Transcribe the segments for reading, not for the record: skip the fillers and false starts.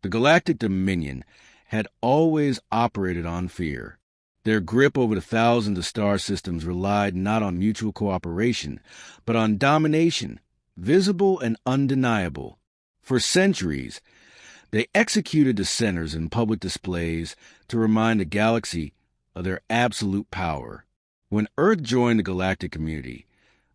The Galactic Dominion had always operated on fear. Their grip over the thousands of star systems relied not on mutual cooperation, but on domination, visible and undeniable. For centuries, they executed dissenters in public displays to remind the galaxy of their absolute power. When Earth joined the galactic community,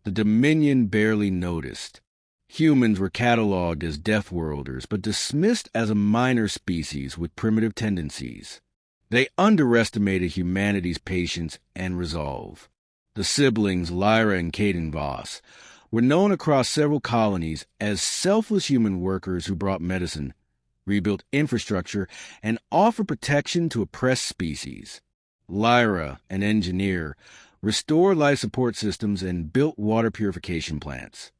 the Dominion barely noticed. Humans were catalogued as death-worlders, but dismissed as a minor species with primitive tendencies. They underestimated humanity's patience and resolve. The siblings, Lyra and Caden Voss, were known across several colonies as selfless human workers who brought medicine, rebuilt infrastructure, and offered protection to oppressed species. Lyra, an engineer, restored life support systems and built water purification plants.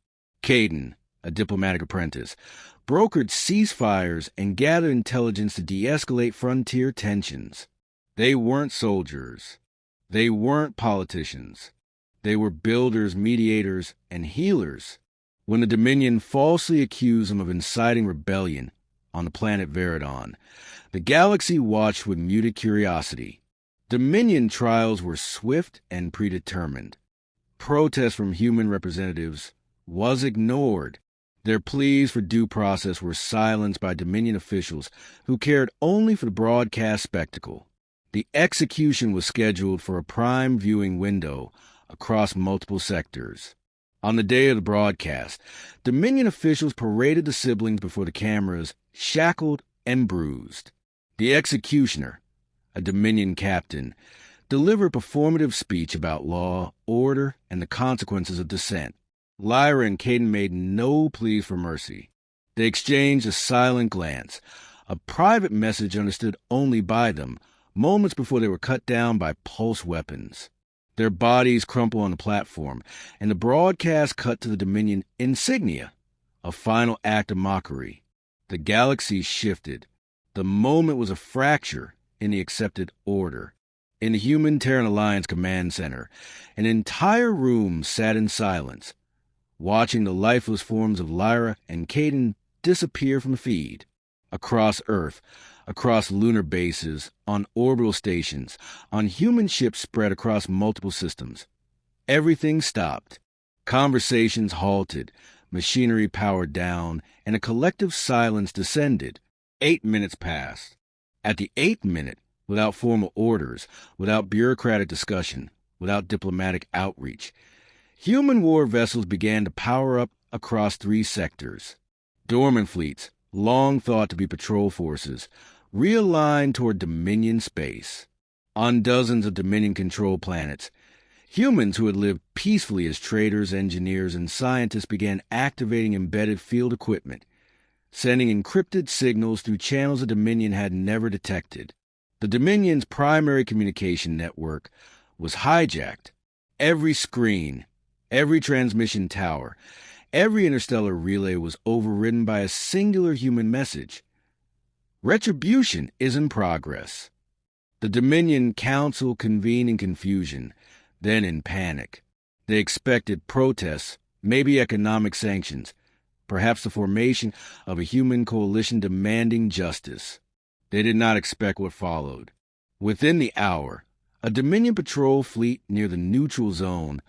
Caden, a diplomatic apprentice, brokered ceasefires and gathered intelligence to de-escalate frontier tensions. They weren't soldiers. They weren't politicians. They were builders, mediators, and healers. When the Dominion falsely accused them of inciting rebellion on the planet Veridon, the galaxy watched with muted curiosity. Dominion trials were swift and predetermined. Protest from human representatives was ignored. Their pleas for due process were silenced by Dominion officials who cared only for the broadcast spectacle. The execution was scheduled for a prime viewing window across multiple sectors. On the day of the broadcast, Dominion officials paraded the siblings before the cameras, shackled and bruised. The executioner, a Dominion captain, delivered a performative speech about law, order, and the consequences of dissent. Lyra and Caden made no pleas for mercy. They exchanged a silent glance, a private message understood only by them, moments before they were cut down by pulse weapons. Their bodies crumpled on the platform, and the broadcast cut to the Dominion insignia, a final act of mockery. The galaxy shifted. The moment was a fracture in the accepted order. In the Human-Terran Alliance Command Center, an entire room sat in silence, watching the lifeless forms of Lyra and Caden disappear from the feed. Across Earth, across lunar bases, on orbital stations, on human ships spread across multiple systems. Everything stopped. Conversations halted, machinery powered down, and a collective silence descended. 8 minutes passed. At the 8th minute, without formal orders, without bureaucratic discussion, without diplomatic outreach, human war vessels began to power up across 3 sectors. Dormant fleets, long thought to be patrol forces, realigned toward Dominion space. On dozens of Dominion-controlled planets, humans who had lived peacefully as traders, engineers, and scientists began activating embedded field equipment, sending encrypted signals through channels the Dominion had never detected. The Dominion's primary communication network was hijacked. Every screen, every transmission tower, every interstellar relay was overridden by a singular human message. Retribution is in progress. The Dominion Council convened in confusion, then in panic. They expected protests, maybe economic sanctions, perhaps the formation of a human coalition demanding justice. They did not expect what followed. Within the hour, a Dominion patrol fleet near the neutral zone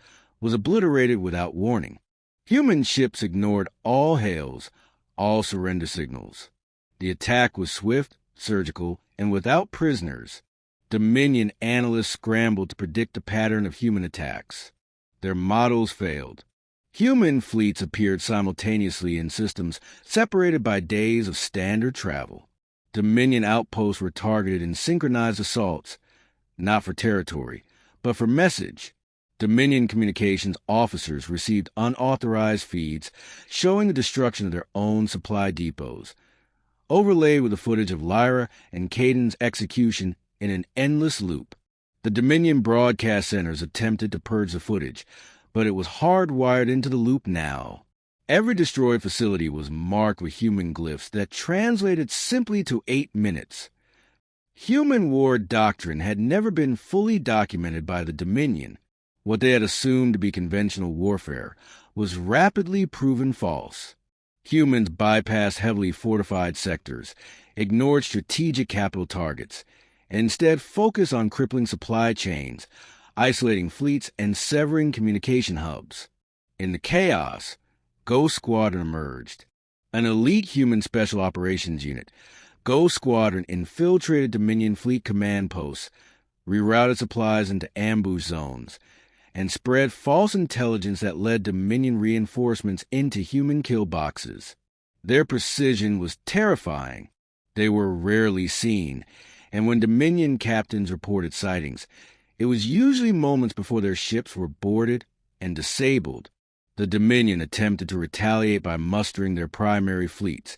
was obliterated without warning. Human ships ignored all hails, all surrender signals. The attack was swift, surgical, and without prisoners. Dominion analysts scrambled to predict the pattern of human attacks. Their models failed. Human fleets appeared simultaneously in systems separated by days of standard travel. Dominion outposts were targeted in synchronized assaults, not for territory, but for message. Dominion communications officers received unauthorized feeds showing the destruction of their own supply depots, overlaid with the footage of Lyra and Caden's execution in an endless loop. The Dominion broadcast centers attempted to purge the footage, but it was hardwired into the loop now. Every destroyed facility was marked with human glyphs that translated simply to 8 minutes. Human war doctrine had never been fully documented by the Dominion. What they had assumed to be conventional warfare was rapidly proven false. Humans bypassed heavily fortified sectors, ignored strategic capital targets, and instead focused on crippling supply chains, isolating fleets, and severing communication hubs. In the chaos, Ghost Squadron emerged. An elite human special operations unit, Ghost Squadron infiltrated Dominion fleet command posts, rerouted supplies into ambush zones, and spread false intelligence that led Dominion reinforcements into human kill boxes. Their precision was terrifying. They were rarely seen, and when Dominion captains reported sightings, it was usually moments before their ships were boarded and disabled. The Dominion attempted to retaliate by mustering their primary fleets,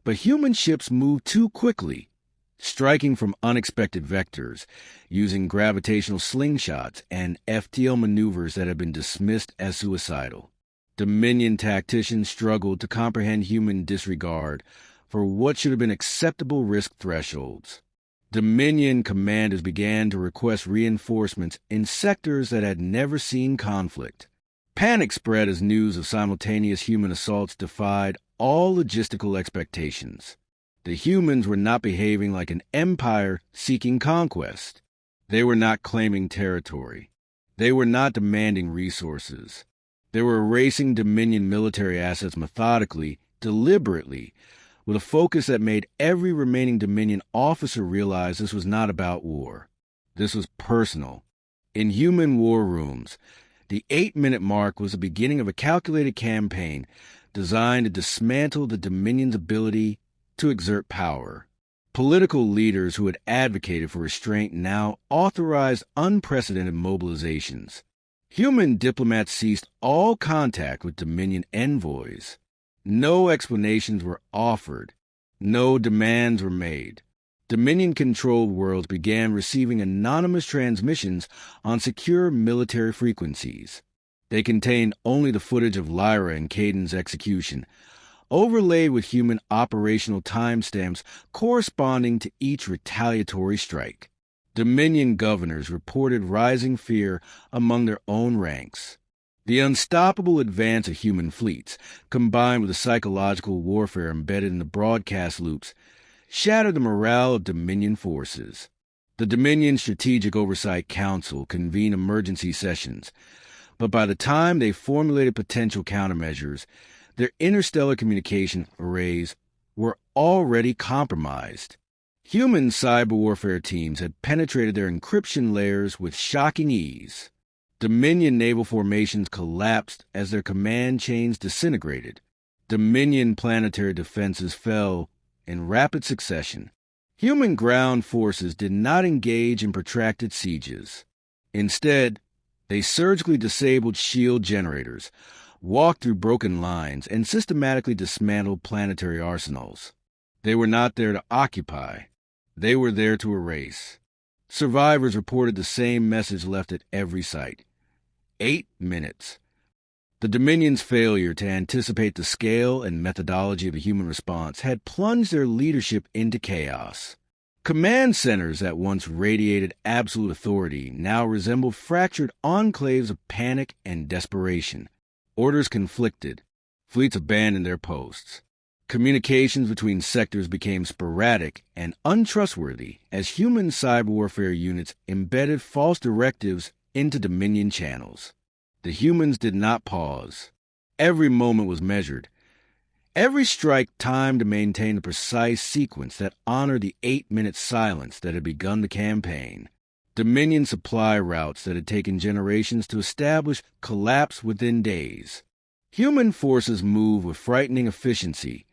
but human ships moved too quickly, striking from unexpected vectors, using gravitational slingshots and FTL maneuvers that had been dismissed as suicidal. Dominion tacticians struggled to comprehend human disregard for what should have been acceptable risk thresholds. Dominion commanders began to request reinforcements in sectors that had never seen conflict. Panic spread as news of simultaneous human assaults defied all logistical expectations. The humans were not behaving like an empire seeking conquest. They were not claiming territory. They were not demanding resources. They were erasing Dominion military assets methodically, deliberately, with a focus that made every remaining Dominion officer realize this was not about war. This was personal. In human war rooms, the 8-minute mark was the beginning of a calculated campaign designed to dismantle the Dominion's ability to exert power. Political leaders who had advocated for restraint now authorized unprecedented mobilizations. Human diplomats ceased all contact with Dominion envoys. No explanations were offered. No demands were made. Dominion-controlled worlds began receiving anonymous transmissions on secure military frequencies. They contained only the footage of Lyra and Caden's execution, overlaid with human operational timestamps corresponding to each retaliatory strike. Dominion governors reported rising fear among their own ranks. The unstoppable advance of human fleets, combined with the psychological warfare embedded in the broadcast loops, shattered the morale of Dominion forces. The Dominion Strategic Oversight Council convened emergency sessions, but by the time they formulated potential countermeasures, their interstellar communication arrays were already compromised. Human cyber warfare teams had penetrated their encryption layers with shocking ease. Dominion naval formations collapsed as their command chains disintegrated. Dominion planetary defenses fell in rapid succession. Human ground forces did not engage in protracted sieges. Instead, they surgically disabled shield generators, walked through broken lines, and systematically dismantled planetary arsenals. They were not there to occupy. They were there to erase. Survivors reported the same message left at every site. 8 minutes. The Dominion's failure to anticipate the scale and methodology of the human response had plunged their leadership into chaos. Command centers that once radiated absolute authority now resembled fractured enclaves of panic and desperation. Orders conflicted. Fleets abandoned their posts. Communications between sectors became sporadic and untrustworthy as human cyber warfare units embedded false directives into Dominion channels. The humans did not pause. Every moment was measured. Every strike timed to maintain a precise sequence that honored the 8-minute silence that had begun the campaign. Dominion supply routes that had taken generations to establish collapsed within days. Human forces moved with frightening efficiency,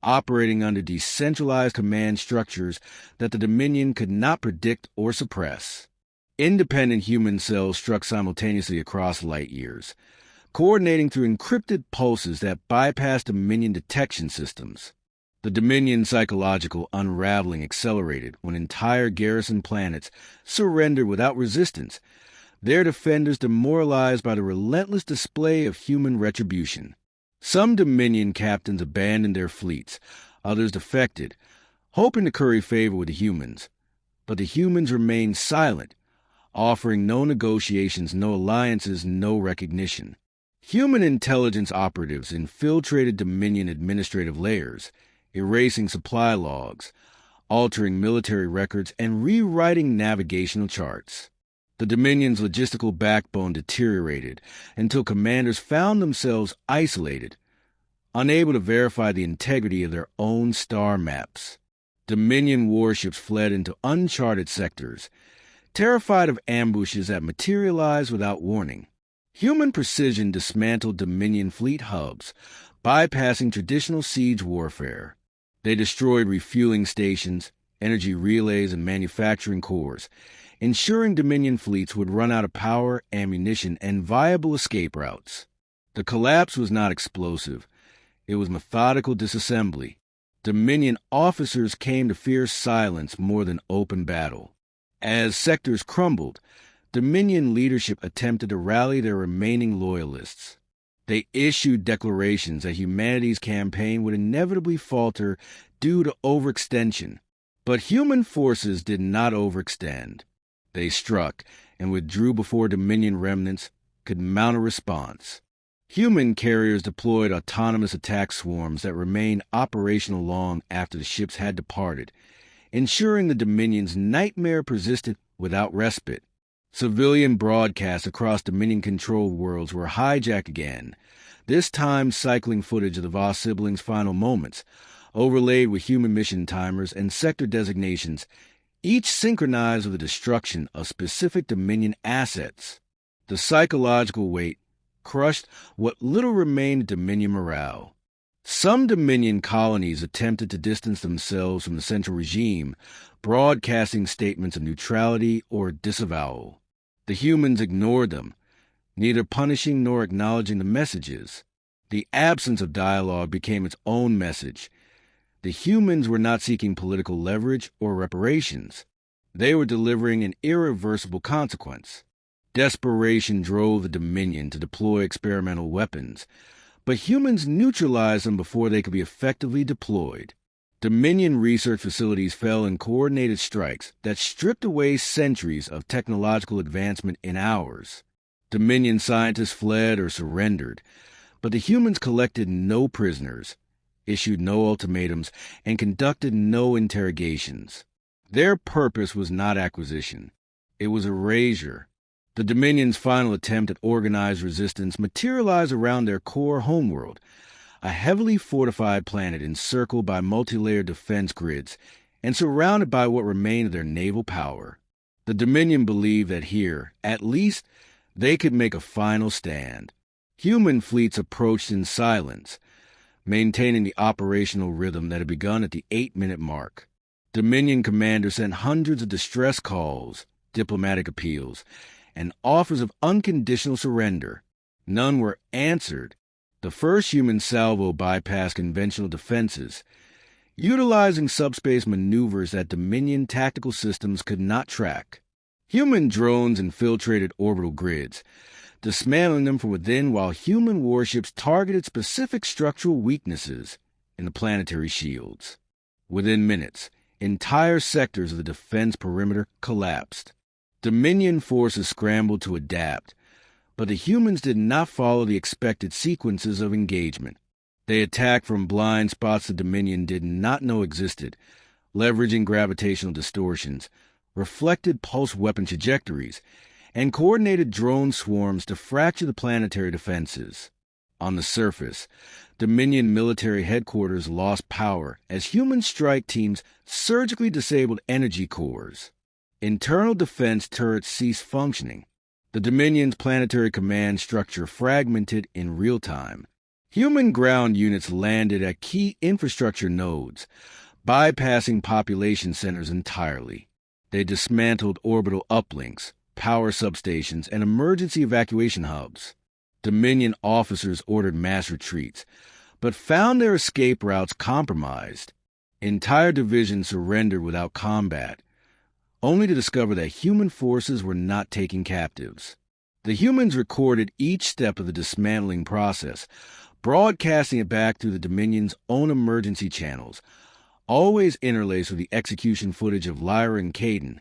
operating under decentralized command structures that the Dominion could not predict or suppress. Independent human cells struck simultaneously across light years, coordinating through encrypted pulses that bypassed Dominion detection systems. The Dominion psychological unraveling accelerated when entire garrison planets surrendered without resistance, their defenders demoralized by the relentless display of human retribution. Some Dominion captains abandoned their fleets, others defected, hoping to curry favor with the humans. But the humans remained silent, offering no negotiations, no alliances, no recognition. Human intelligence operatives infiltrated Dominion administrative layers, erasing supply logs, altering military records, and rewriting navigational charts. The Dominion's logistical backbone deteriorated until commanders found themselves isolated, unable to verify the integrity of their own star maps. Dominion warships fled into uncharted sectors, terrified of ambushes that materialized without warning. Human precision dismantled Dominion fleet hubs, bypassing traditional siege warfare. They destroyed refueling stations, energy relays, and manufacturing cores, ensuring Dominion fleets would run out of power, ammunition, and viable escape routes. The collapse was not explosive. It was methodical disassembly. Dominion officers came to fear silence more than open battle. As sectors crumbled, Dominion leadership attempted to rally their remaining loyalists. They issued declarations that humanity's campaign would inevitably falter due to overextension. But human forces did not overextend. They struck and withdrew before Dominion remnants could mount a response. Human carriers deployed autonomous attack swarms that remained operational long after the ships had departed, ensuring the Dominion's nightmare persisted without respite. Civilian broadcasts across Dominion-controlled worlds were hijacked again, this time cycling footage of the Voss siblings' final moments, overlaid with human mission timers and sector designations, each synchronized with the destruction of specific Dominion assets. The psychological weight crushed what little remained of Dominion morale. Some Dominion colonies attempted to distance themselves from the central regime, broadcasting statements of neutrality or disavowal. The humans ignored them, neither punishing nor acknowledging the messages. The absence of dialogue became its own message. The humans were not seeking political leverage or reparations. They were delivering an irreversible consequence. Desperation drove the Dominion to deploy experimental weapons, but humans neutralized them before they could be effectively deployed. Dominion research facilities fell in coordinated strikes that stripped away centuries of technological advancement in hours. Dominion scientists fled or surrendered, but the humans collected no prisoners, issued no ultimatums, and conducted no interrogations. Their purpose was not acquisition. It was erasure. The Dominion's final attempt at organized resistance materialized around their core homeworld, a heavily fortified planet encircled by multi-layered defense grids and surrounded by what remained of their naval power. The Dominion believed that here, at least, they could make a final stand. Human fleets approached in silence, maintaining the operational rhythm that had begun at the 8-minute mark. Dominion commanders sent hundreds of distress calls, diplomatic appeals, and offers of unconditional surrender. None were answered. The first human salvo bypassed conventional defenses, utilizing subspace maneuvers that Dominion tactical systems could not track. Human drones infiltrated orbital grids, dismantling them from within while human warships targeted specific structural weaknesses in the planetary shields. Within minutes, entire sectors of the defense perimeter collapsed. Dominion forces scrambled to adapt, but the humans did not follow the expected sequences of engagement. They attacked from blind spots the Dominion did not know existed, leveraging gravitational distortions, reflected pulse weapon trajectories, and coordinated drone swarms to fracture the planetary defenses. On the surface, Dominion military headquarters lost power as human strike teams surgically disabled energy cores. Internal defense turrets ceased functioning. The Dominion's planetary command structure fragmented in real time. Human ground units landed at key infrastructure nodes, bypassing population centers entirely. They dismantled orbital uplinks, power substations, and emergency evacuation hubs. Dominion officers ordered mass retreats, but found their escape routes compromised. Entire divisions surrendered without combat, only to discover that human forces were not taking captives. The humans recorded each step of the dismantling process, broadcasting it back through the Dominion's own emergency channels, always interlaced with the execution footage of Lyra and Caden,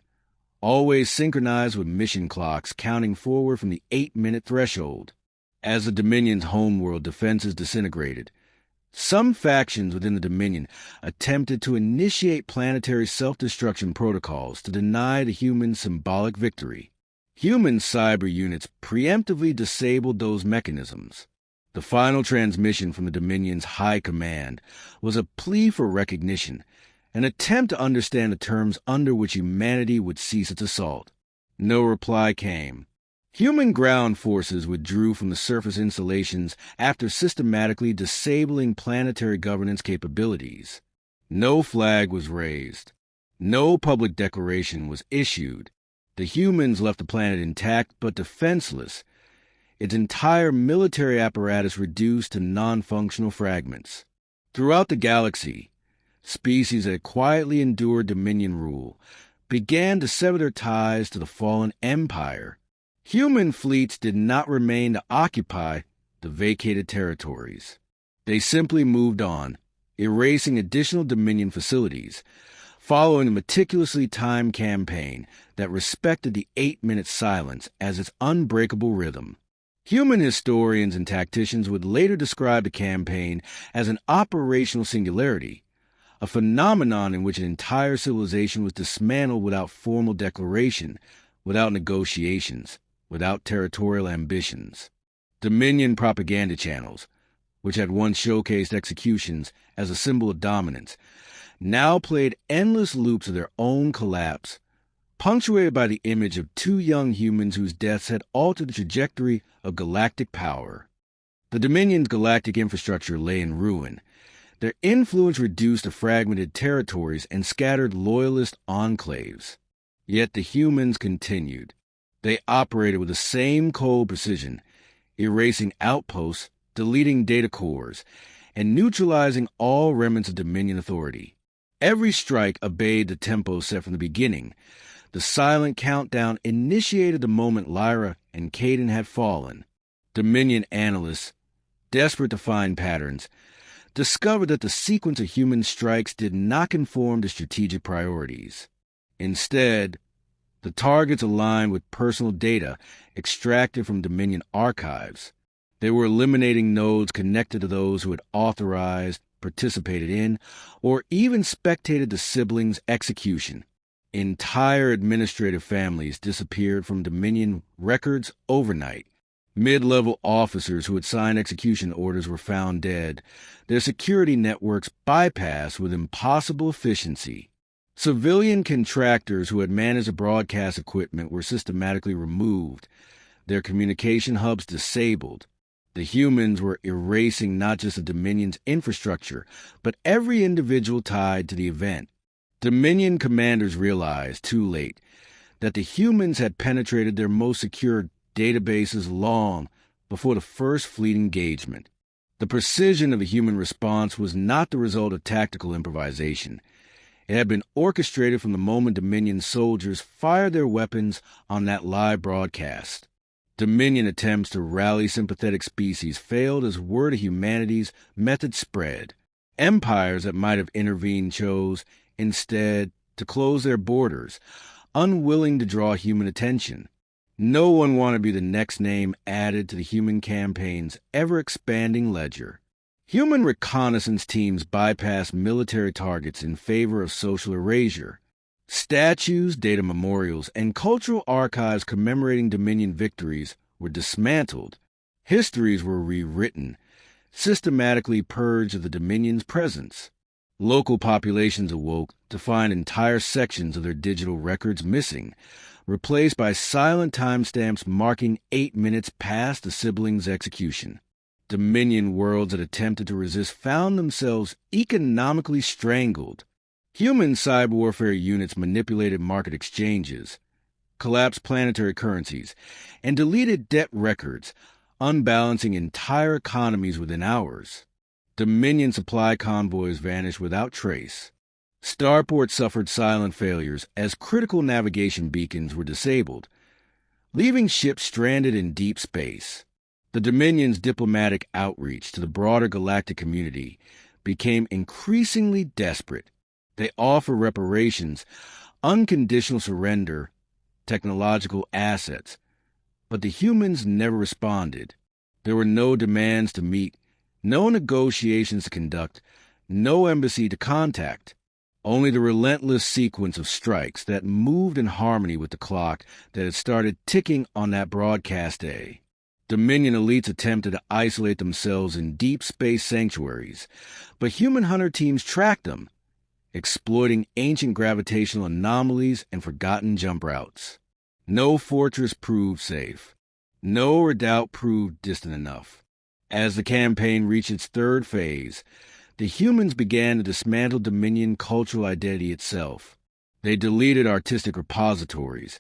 always synchronized with mission clocks counting forward from the 8-minute threshold. As the Dominion's homeworld defenses disintegrated, some factions within the Dominion attempted to initiate planetary self-destruction protocols to deny the humans symbolic victory. Human cyber units preemptively disabled those mechanisms. The final transmission from the Dominion's High Command was a plea for recognition, an attempt to understand the terms under which humanity would cease its assault. No reply came. Human ground forces withdrew from the surface installations after systematically disabling planetary governance capabilities. No flag was raised. No public declaration was issued. The humans left the planet intact but defenseless, its entire military apparatus reduced to non-functional fragments. Throughout the galaxy, species that had quietly endured Dominion rule began to sever their ties to the fallen Empire. Human fleets did not remain to occupy the vacated territories. They simply moved on, erasing additional Dominion facilities, following a meticulously timed campaign that respected the 8-minute silence as its unbreakable rhythm. Human historians and tacticians would later describe the campaign as an operational singularity, a phenomenon in which an entire civilization was dismantled without formal declaration, without negotiations, without territorial ambitions. Dominion propaganda channels, which had once showcased executions as a symbol of dominance, now played endless loops of their own collapse, punctuated by the image of 2 young humans whose deaths had altered the trajectory of galactic power. The Dominion's galactic infrastructure lay in ruin, their influence reduced to fragmented territories and scattered loyalist enclaves. Yet the humans continued. They operated with the same cold precision, erasing outposts, deleting data cores, and neutralizing all remnants of Dominion authority. Every strike obeyed the tempo set from the beginning. The silent countdown initiated the moment Lyra and Caden had fallen. Dominion analysts, desperate to find patterns, discovered that the sequence of human strikes did not conform to strategic priorities. Instead, the targets aligned with personal data extracted from Dominion archives. They were eliminating nodes connected to those who had authorized, participated in, or even spectated the siblings' execution. Entire administrative families disappeared from Dominion records overnight. Mid-level officers who had signed execution orders were found dead, their security networks bypassed with impossible efficiency. Civilian contractors who had managed the broadcast equipment were systematically removed, their communication hubs disabled. The humans were erasing not just the Dominion's infrastructure, but every individual tied to the event. Dominion commanders realized, too late, that the humans had penetrated their most secure databases long before the first fleet engagement. The precision of the human response was not the result of tactical improvisation. It had been orchestrated from the moment Dominion soldiers fired their weapons on that live broadcast. Dominion attempts to rally sympathetic species failed as word of humanity's method spread. Empires that might have intervened chose, instead, to close their borders, unwilling to draw human attention. No one wanted to be the next name added to the human campaign's ever-expanding ledger. Human reconnaissance teams bypassed military targets in favor of social erasure. Statues, data memorials, and cultural archives commemorating Dominion victories were dismantled. Histories were rewritten, systematically purged of the Dominion's presence. Local populations awoke to find entire sections of their digital records missing, replaced by silent timestamps marking 8 minutes past the siblings' execution. Dominion worlds that attempted to resist found themselves economically strangled. Human cyber warfare units manipulated market exchanges, collapsed planetary currencies, and deleted debt records, unbalancing entire economies within hours. Dominion supply convoys vanished without trace. Starports suffered silent failures as critical navigation beacons were disabled, leaving ships stranded in deep space. The Dominion's diplomatic outreach to the broader galactic community became increasingly desperate. They offer reparations, unconditional surrender, technological assets, but the humans never responded. There were no demands to meet, no negotiations to conduct, no embassy to contact. Only the relentless sequence of strikes that moved in harmony with the clock that had started ticking on that broadcast day. Dominion elites attempted to isolate themselves in deep space sanctuaries, but human hunter teams tracked them, exploiting ancient gravitational anomalies and forgotten jump routes. No fortress proved safe. No redoubt proved distant enough. As the campaign reached its third phase, the humans began to dismantle Dominion cultural identity itself. They deleted artistic repositories,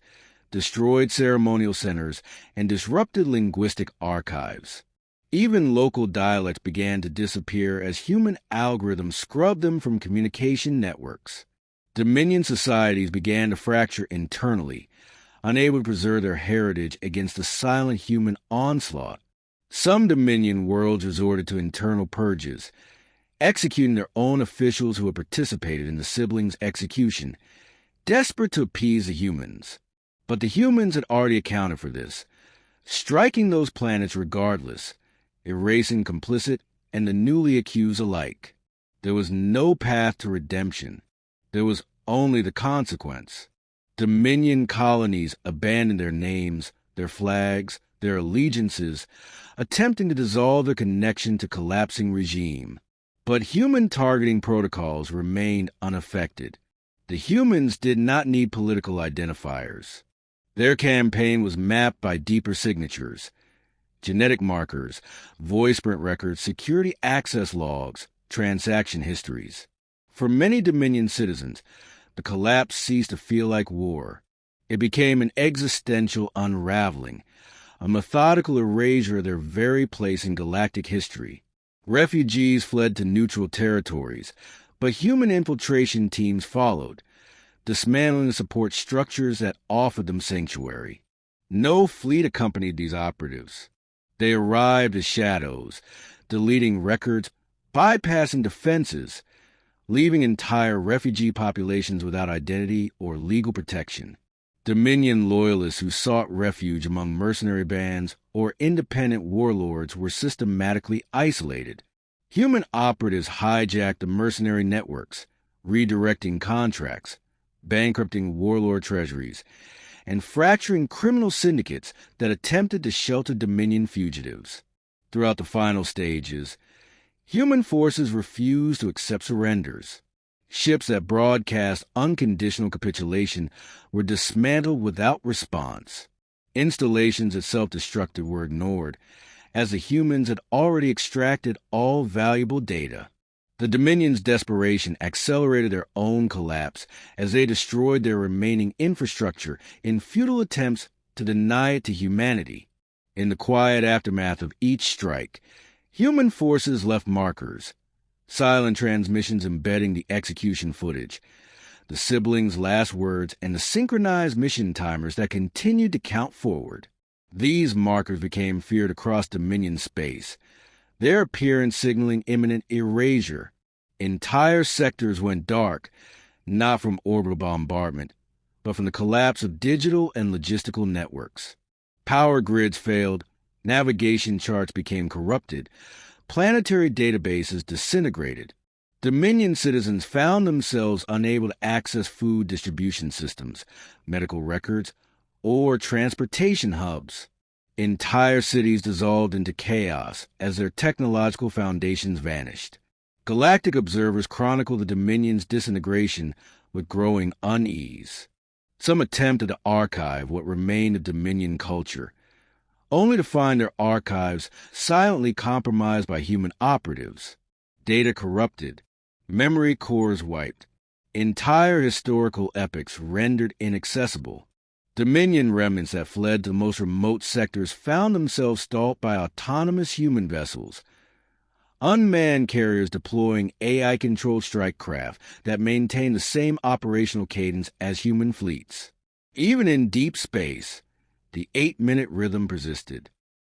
destroyed ceremonial centers, and disrupted linguistic archives. Even local dialects began to disappear as human algorithms scrubbed them from communication networks. Dominion societies began to fracture internally, unable to preserve their heritage against the silent human onslaught. Some Dominion worlds resorted to internal purges, executing their own officials who had participated in the siblings' execution, desperate to appease the humans. But the humans had already accounted for this, striking those planets regardless, erasing complicit and the newly accused alike. There was no path to redemption. There was only the consequence. Dominion colonies abandoned their names, their flags, their allegiances, attempting to dissolve their connection to collapsing regime. But human targeting protocols remained unaffected. The humans did not need political identifiers. Their campaign was mapped by deeper signatures, genetic markers, voice print records, security access logs, transaction histories. For many Dominion citizens, the collapse ceased to feel like war. It became an existential unraveling, a methodical erasure of their very place in galactic history. Refugees fled to neutral territories, but human infiltration teams followed, dismantling the support structures that offered them sanctuary. No fleet accompanied these operatives. They arrived as shadows, deleting records, bypassing defenses, leaving entire refugee populations without identity or legal protection. Dominion loyalists who sought refuge among mercenary bands or independent warlords were systematically isolated. Human operatives hijacked the mercenary networks, redirecting contracts, bankrupting warlord treasuries, and fracturing criminal syndicates that attempted to shelter Dominion fugitives. Throughout the final stages, human forces refused to accept surrenders. Ships that broadcast unconditional capitulation were dismantled without response. Installations that self-destructed were ignored, as the humans had already extracted all valuable data. The Dominion's desperation accelerated their own collapse as they destroyed their remaining infrastructure in futile attempts to deny it to humanity. In the quiet aftermath of each strike, human forces left markers, silent transmissions embedding the execution footage, the siblings' last words, and the synchronized mission timers that continued to count forward. These markers became feared across Dominion space, their appearance signaling imminent erasure. Entire sectors went dark, not from orbital bombardment, but from the collapse of digital and logistical networks. Power grids failed, navigation charts became corrupted, planetary databases disintegrated. Dominion citizens found themselves unable to access food distribution systems, medical records, or transportation hubs. Entire cities dissolved into chaos as their technological foundations vanished. Galactic observers chronicle the Dominion's disintegration with growing unease. Some attempted to archive what remained of Dominion culture, only to find their archives silently compromised by human operatives, data corrupted, memory cores wiped, entire historical epochs rendered inaccessible. Dominion remnants that fled to the most remote sectors found themselves stalked by autonomous human vessels, unmanned carriers deploying AI-controlled strike craft that maintain the same operational cadence as human fleets. Even in deep space, the 8-minute rhythm persisted.